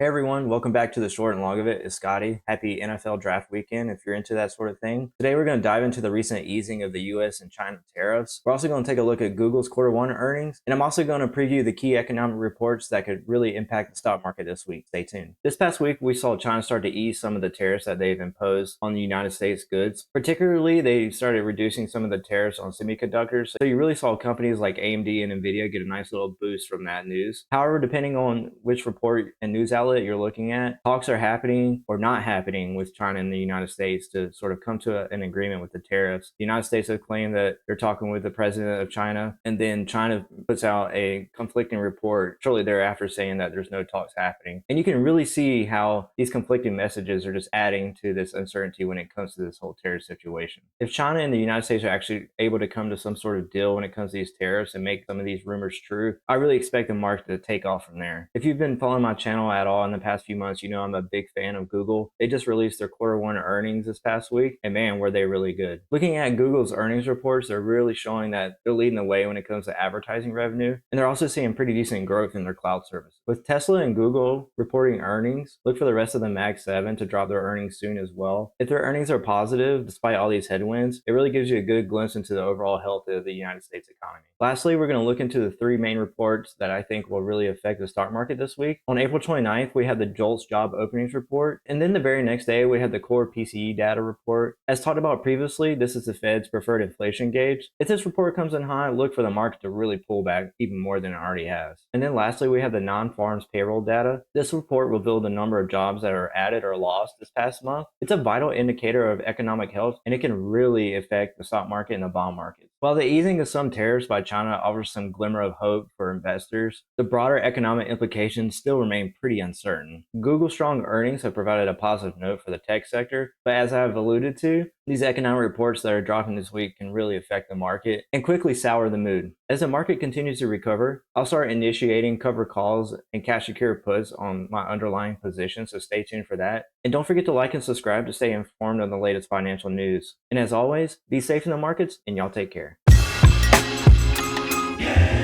Hey everyone, welcome back to the short and long of it. It's Scotty. Happy NFL draft weekend if you're into that sort of thing. Today we're going to dive into the recent easing of the US and China tariffs. We're also going to take a look at Google's Q1 earnings, and I'm also going to preview the key economic reports that could really impact the stock market this week. Stay tuned. This past week we saw China start to ease some of the tariffs that they've imposed on the United States goods. Particularly, they started reducing some of the tariffs on semiconductors. So you really saw companies like AMD and Nvidia get a nice little boost from that news. However, depending on which report and news outlet you're looking at, talks are happening or not happening with China and the United States to sort of come to an agreement with the tariffs. The United States have claimed that they're talking with the president of China, and then China puts out a conflicting report shortly thereafter saying that there's no talks happening. And you can really see how these conflicting messages are just adding to this uncertainty when it comes to this whole tariff situation. If China and the United States are actually able to come to some sort of deal when it comes to these tariffs and make some of these rumors true, I really expect the market to take off from there. If you've been following my channel at all in the past few months, you know I'm a big fan of Google. They just released their Q1 earnings this past week, and man, were they really good. Looking at Google's earnings reports, they're really showing that they're leading the way when it comes to advertising revenue, and they're also seeing pretty decent growth in their cloud service. With Tesla and Google reporting earnings, look for the rest of the Mag 7 to drop their earnings soon as well. If their earnings are positive, despite all these headwinds, it really gives you a good glimpse into the overall health of the United States economy. Lastly, we're going to look into the three main reports that I think will really affect the stock market this week. On April 29th, we had the JOLTS job openings report, and then the very next day we had the core PCE data report. As talked about previously, this is the Fed's preferred inflation gauge. If this report comes in high, look for the market to really pull back even more than it already has. And then lastly, we have the non-farm payroll data. This report revealed the number of jobs that are added or lost this past month. It's a vital indicator of economic health, and it can really affect the stock market and the bond market. While the easing of some tariffs by China offers some glimmer of hope for investors, the broader economic implications still remain pretty uncertain. Google's strong earnings have provided a positive note for the tech sector, but as I've alluded to, these economic reports that are dropping this week can really affect the market and quickly sour the mood. As the market continues to recover, I'll start initiating cover calls and cash secure puts on my underlying positions, so stay tuned for that. And don't forget to like and subscribe to stay informed on the latest financial news. And as always, be safe in the markets, and y'all take care. Yeah.